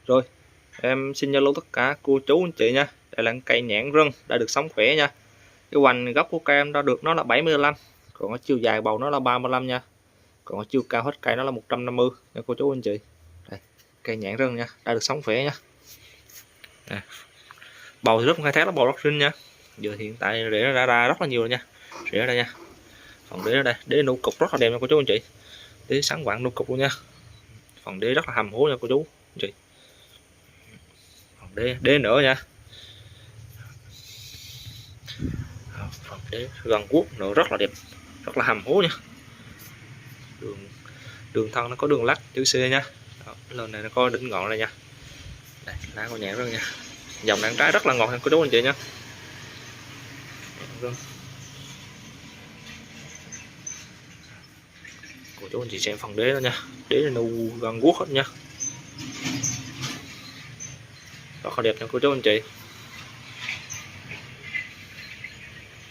Rồi, em xin hello tất cả cô chú anh chị nha. Đây là cây nhãn rừng đã được sống khỏe nha. Cái hoành gốc của cây em đã được nó là 75, còn cái chiều dài bầu nó là 35 nha. Còn cái chiều cao hết cây nó là 150 nha cô chú anh chị. Đây, cây nhãn rừng nha, đã được sống khỏe nha. Đây. Bầu thì rất khai thác, nó bầu rất xinh nha. Giờ hiện tại rễ nó ra rất là nhiều rồi nha. Rễ ở đây nha. Phần đế ở đây, đế nụ cục rất là đẹp nha cô chú anh chị. Đế sáng quạng nụ cục luôn nha. Phần đế rất là hầm hố nha cô chú anh chị. Đế nữa nha. Phần đế gần guốc nữa rất là đẹp, rất là hầm hố nha. Đường thân nó có đường lắc chữ C nha. Đó, lên này nó có đỉnh ngọn đây nha. Đây, lá của nhãn rừng nha. Dòng đạn trái rất là ngọt nha cô chú anh chị nha. Cô chú anh chị xem phần đế đó nha. Đế là nu gần guốc hết nha. Rất là đẹp nha cô chú anh chị.